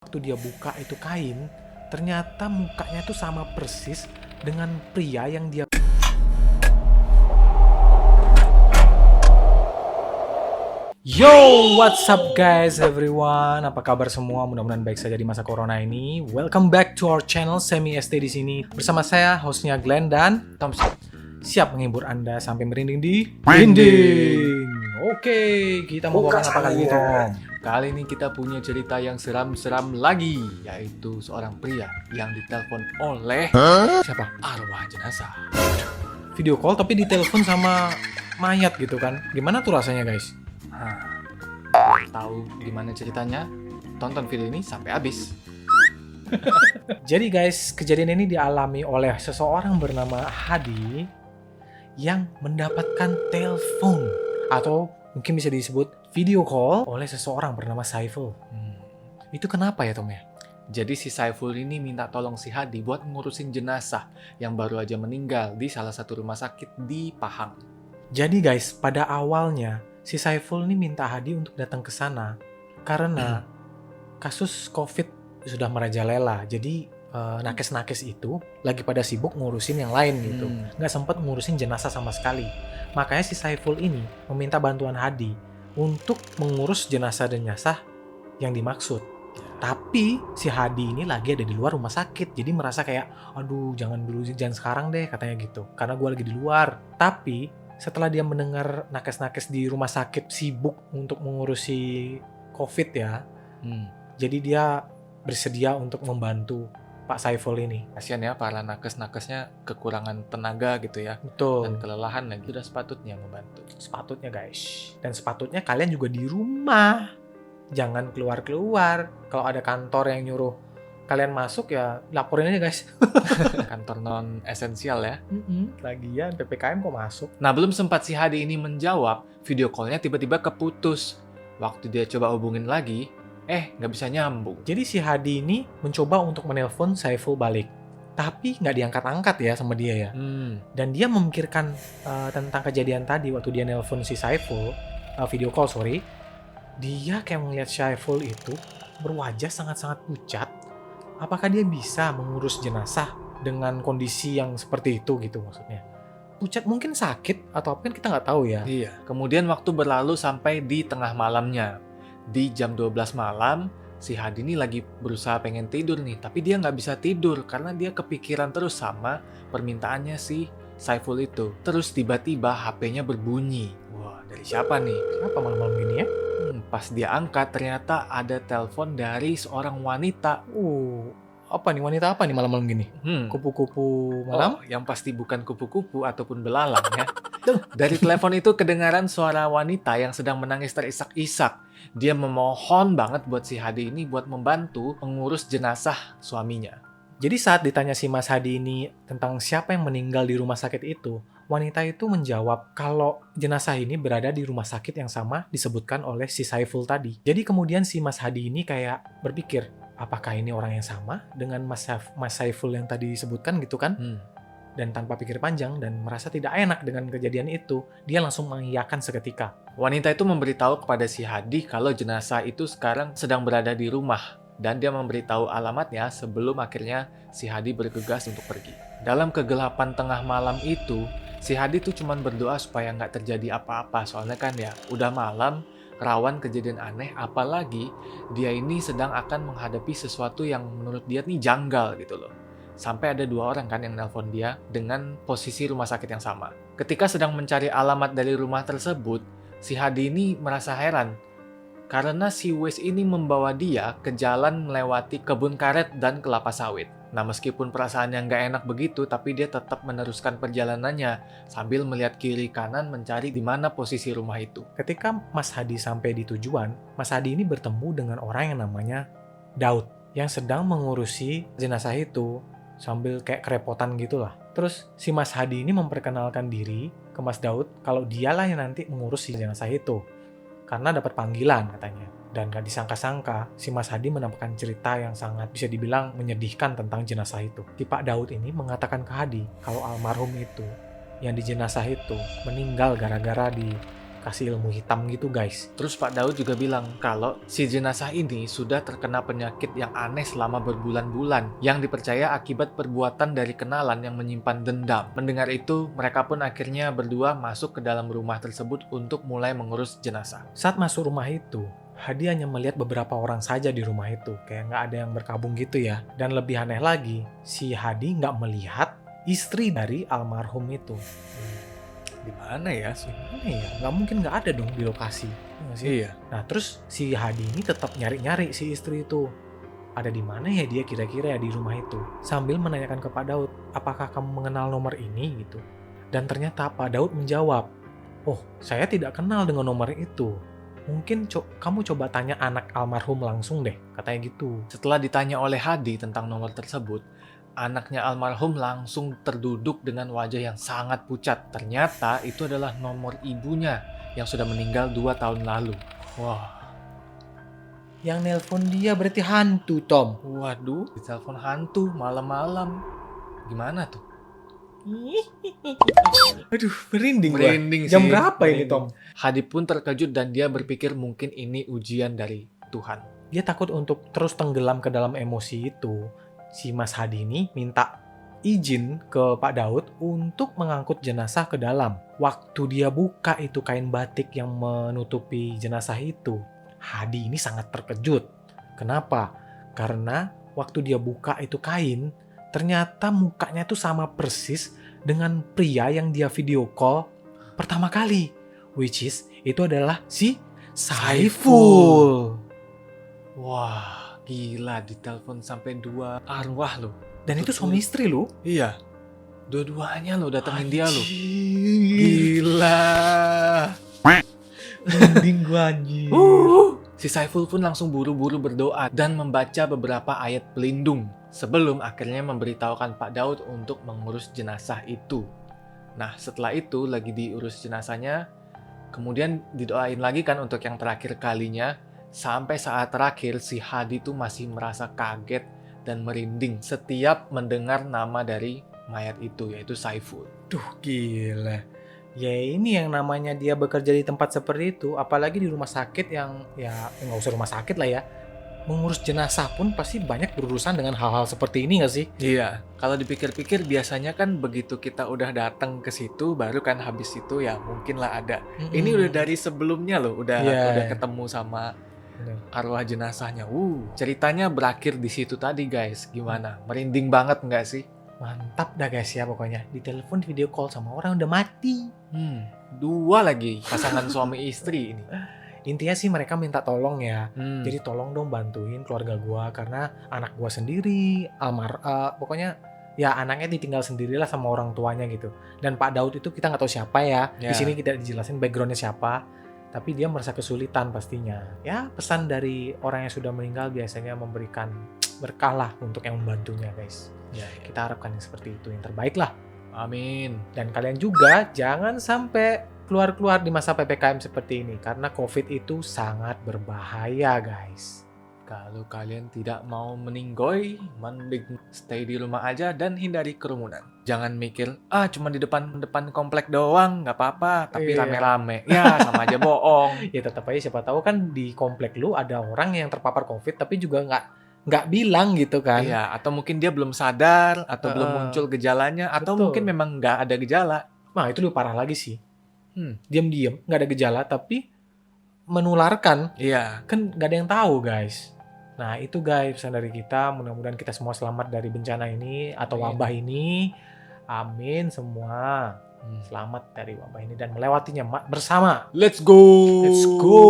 Waktu dia buka itu kain, ternyata mukanya tuh sama persis dengan pria yang dia... Yo, what's up guys everyone? Apa kabar semua? Mudah-mudahan baik saja di masa corona ini. Welcome back to our channel Semi ST di sini. Bersama saya hostnya Glenn dan Thompson. Siap menghibur Anda sampai merinding di dinding. Oke, kita mau bahas apa kali ini, Tom? Kali ini kita punya cerita yang seram-seram lagi, yaitu seorang pria yang ditelepon oleh Siapa? arwah jenazah. Video call tapi ditelepon sama mayat gitu kan? Gimana tuh rasanya guys? Tahu gimana ceritanya? Tonton video ini sampai habis. Jadi guys, kejadian ini dialami oleh seseorang bernama Hadi yang mendapatkan telepon atau mungkin bisa disebut video call oleh seseorang bernama Saiful. Itu kenapa ya Tom ya? Jadi si Saiful ini minta tolong si Hadi buat ngurusin jenazah yang baru aja meninggal di salah satu rumah sakit di Pahang. Jadi guys, pada awalnya si Saiful ini minta Hadi untuk datang ke sana karena kasus COVID sudah merajalela. Jadi nakes-nakes itu lagi pada sibuk ngurusin yang lain gitu. Nggak sempat ngurusin jenazah sama sekali. Makanya si Saiful ini meminta bantuan Hadi untuk mengurus jenazah-jenazah yang dimaksud. Tapi si Hadi ini lagi ada di luar rumah sakit. Jadi merasa kayak, aduh jangan dulu, jangan sekarang deh katanya gitu. Karena gue lagi di luar. Tapi setelah dia mendengar nakes-nakes di rumah sakit sibuk untuk mengurusi COVID ya. Jadi dia bersedia untuk membantu Pak Saiful ini. Kasian ya para nakes-nakesnya kekurangan tenaga gitu ya. Betul. Dan kelelahan lagi. Sudah sepatutnya membantu. Sepatutnya guys. Dan sepatutnya kalian juga di rumah. Jangan keluar-keluar. Kalau ada kantor yang nyuruh kalian masuk ya laporin aja guys. Kantor non esensial ya. Lagian PPKM kok masuk. Nah, belum sempat si Hadi ini menjawab, video call-nya tiba-tiba keputus. Waktu dia coba hubungin lagi, nggak bisa nyambung. Jadi si Hadi ini mencoba untuk menelpon Saiful balik. Tapi nggak diangkat-angkat ya sama dia ya. Dan dia memikirkan tentang kejadian tadi waktu dia nelpon si Saiful, video call sorry. Dia kayak melihat Saiful itu berwajah sangat-sangat pucat. Apakah dia bisa mengurus jenazah dengan kondisi yang seperti itu gitu maksudnya? Pucat mungkin sakit atau apa kan kita nggak tahu ya. Iya. Kemudian waktu berlalu sampai di tengah malamnya. Di jam 12 malam, si Hadi ini lagi berusaha pengen tidur nih. Tapi dia nggak bisa tidur karena dia kepikiran terus sama permintaannya si Saiful itu. Terus tiba-tiba HP-nya berbunyi. Wah, dari siapa nih? Kenapa malam-malam gini ya? Pas dia angkat ternyata ada telepon dari seorang wanita. Apa nih wanita apa nih malam-malam gini? Kupu-kupu malam? Yang pasti bukan kupu-kupu ataupun belalang ya. Dari telepon itu kedengaran suara wanita yang sedang menangis terisak-isak. Dia memohon banget buat si Hadi ini buat membantu mengurus jenazah suaminya. Jadi saat ditanya si Mas Hadi ini tentang siapa yang meninggal di rumah sakit itu, wanita itu menjawab kalau jenazah ini berada di rumah sakit yang sama disebutkan oleh si Saiful tadi. Jadi kemudian si Mas Hadi ini kayak berpikir, apakah ini orang yang sama dengan Mas Saiful yang tadi disebutkan gitu kan? Dan tanpa pikir panjang dan merasa tidak enak dengan kejadian itu, dia langsung mengiyakan seketika. Wanita itu memberitahu kepada si Hadi kalau jenazah itu sekarang sedang berada di rumah. Dan dia memberitahu alamatnya sebelum akhirnya si Hadi bergegas untuk pergi. Dalam kegelapan tengah malam itu, si Hadi tuh cuma berdoa supaya nggak terjadi apa-apa. Soalnya kan ya, udah malam, rawan kejadian aneh. Apalagi dia ini sedang akan menghadapi sesuatu yang menurut dia nih janggal gitu loh. Sampai ada 2 orang kan yang nelpon dia dengan posisi rumah sakit yang sama. Ketika sedang mencari alamat dari rumah tersebut, si Hadi ini merasa heran. Karena si Wes ini membawa dia ke jalan melewati kebun karet dan kelapa sawit. Nah, meskipun perasaannya nggak enak begitu, tapi dia tetap meneruskan perjalanannya sambil melihat kiri kanan mencari di mana posisi rumah itu. Ketika Mas Hadi sampai di tujuan, Mas Hadi ini bertemu dengan orang yang namanya Daud yang sedang mengurusi jenazah itu sambil kayak kerepotan gitulah. Terus si Mas Hadi ini memperkenalkan diri ke Mas Daud kalau dialah yang nanti mengurus si jenazah itu. Karena dapat panggilan katanya. Dan gak disangka-sangka, si Mas Hadi menampilkan cerita yang sangat bisa dibilang menyedihkan tentang jenazah itu. Si Pak Daud ini mengatakan ke Hadi kalau almarhum itu, yang di jenazah itu, meninggal gara-gara kasih ilmu hitam gitu guys. Terus Pak Daud juga bilang kalau si jenazah ini sudah terkena penyakit yang aneh selama berbulan-bulan yang dipercaya akibat perbuatan dari kenalan yang menyimpan dendam. Mendengar itu, mereka pun akhirnya berdua masuk ke dalam rumah tersebut untuk mulai mengurus jenazah. Saat masuk rumah itu, Hadi hanya melihat beberapa orang saja di rumah itu. Kayak nggak ada yang berkabung gitu ya. Dan lebih aneh lagi, si Hadi nggak melihat istri dari almarhum itu. Di mana ya? Gimana ya? Nggak mungkin nggak ada dong di lokasi. Ya nggak sih? Iya. Nah terus si Hadi ini tetap nyari-nyari si istri itu. Ada di mana ya dia kira-kira ya di rumah itu? Sambil menanyakan ke Pak Daud, apakah kamu mengenal nomor ini gitu? Dan ternyata Pak Daud menjawab, oh saya tidak kenal dengan nomor itu. Mungkin kamu coba tanya anak almarhum langsung deh, katanya gitu. Setelah ditanya oleh Hadi tentang nomor tersebut, anaknya almarhum langsung terduduk dengan wajah yang sangat pucat. Ternyata itu adalah nomor ibunya yang sudah meninggal 2 tahun lalu. Wah, Yang nelpon dia berarti hantu, Tom. waduh, ditelepon hantu malam-malam. Gimana tuh? Aduh, merinding gua. Merinding Jam sih, berapa ini, merinding. Tom? Hadi pun terkejut dan dia berpikir mungkin ini ujian dari Tuhan. Dia takut untuk terus tenggelam ke dalam emosi itu. Si Mas Hadi ini minta izin ke Pak Daud untuk mengangkut jenazah ke dalam. Waktu dia buka itu kain batik yang menutupi jenazah itu, Hadi ini sangat terkejut. Kenapa? Karena waktu dia buka itu kain, ternyata mukanya tuh sama persis dengan pria yang dia video call pertama kali. Which is, itu adalah si Saiful. Wah, gila, ditelepon sampai 2 arwah loh. Dan itu suami istri lu. Iya, dua-duanya lo datengin dia lo. Anjir. Gila. Mending gua anjir. Si Saiful pun langsung buru-buru berdoa dan membaca beberapa ayat pelindung sebelum akhirnya memberitahukan Pak Daud untuk mengurus jenazah itu. Nah, setelah itu lagi diurus jenazahnya, kemudian didoain lagi kan untuk yang terakhir kalinya. Sampai saat terakhir si Hadi tuh masih merasa kaget dan merinding setiap mendengar nama dari mayat itu, yaitu Saiful. Duh gila. Ya ini yang namanya dia bekerja di tempat seperti itu, apalagi di rumah sakit yang ya nggak usah rumah sakit lah ya. Mengurus jenazah pun pasti banyak berurusan dengan hal-hal seperti ini nggak sih? Iya, kalau dipikir-pikir biasanya kan begitu kita udah datang ke situ, baru kan habis itu ya mungkin lah ada. Ini udah dari sebelumnya loh, udah Iya. ketemu sama Bener. arwah jenazahnya. Ceritanya berakhir di situ tadi guys. Gimana? Merinding banget nggak sih? Mantap dah guys ya pokoknya. Ditelepon video call sama orang udah mati. 2 lagi pasangan suami istri ini. Intinya sih mereka minta tolong ya. Hmm. Jadi tolong dong bantuin keluarga gua karena anak gua sendiri pokoknya ya anaknya ditinggal sendirilah sama orang tuanya gitu. Dan Pak Daud itu kita nggak tahu siapa ya. Ya. Di sini tidak dijelasin backgroundnya siapa. Tapi dia merasa kesulitan pastinya. Ya pesan dari orang yang sudah meninggal biasanya memberikan berkah lah untuk yang membantunya guys. Ya, Kita harapkan yang seperti itu yang terbaik lah. amin. Dan kalian juga jangan sampai keluar-keluar di masa PPKM seperti ini. Karena COVID itu sangat berbahaya guys. Kalau kalian tidak mau meninggoy, mending stay di rumah aja dan hindari kerumunan. Jangan mikir, cuma di depan komplek doang, nggak apa-apa, tapi Iya. rame-rame. Ya, sama aja bohong. Ya tetap aja siapa tahu kan di komplek lu ada orang yang terpapar COVID tapi juga nggak bilang gitu kan. Iya, atau mungkin dia belum sadar, atau belum muncul gejalanya, atau Betul. mungkin memang nggak ada gejala. Nah itu lebih parah lagi sih. Hmm. Diam-diam nggak ada gejala tapi menularkan. Iya, Kan nggak ada yang tahu guys. Nah itu guys pesan dari kita. Mudah-mudahan kita semua selamat dari bencana ini atau Amin. wabah ini. Amin semua. Selamat dari wabah ini dan melewatinya bersama. let's go. Let's go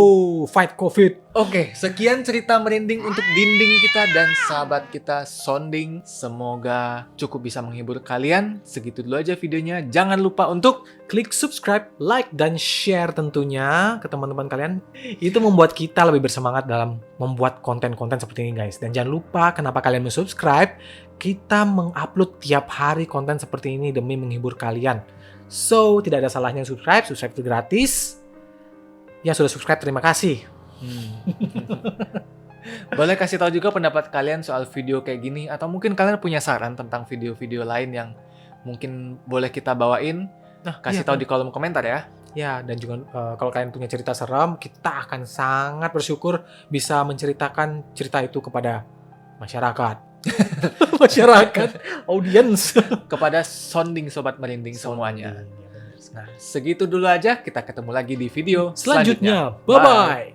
fight COVID. Oke, sekian cerita merinding untuk dinding kita dan sahabat kita Sounding. Semoga cukup bisa menghibur kalian. Segitu dulu aja videonya. Jangan lupa untuk Klik subscribe, like, dan share tentunya ke teman-teman kalian. Itu membuat kita lebih bersemangat dalam membuat konten-konten seperti ini guys. Dan jangan lupa kenapa kalian subscribe. Kita mengupload tiap hari konten seperti ini demi menghibur kalian. So, tidak ada salahnya subscribe itu gratis. Yang sudah subscribe terima kasih. boleh kasih tahu juga pendapat kalian soal video kayak gini, atau mungkin kalian punya saran tentang video-video lain yang mungkin boleh kita bawain. Nah, Kasih tahu di kolom komentar ya. Ya, dan juga kalau kalian punya cerita seram, kita akan sangat bersyukur bisa menceritakan cerita itu kepada masyarakat. Masyarakat, audiens. Kepada sounding Sobat Merinding semuanya. Ya, benar sekali. Nah, segitu dulu aja. Kita ketemu lagi di video Selanjutnya, bye-bye.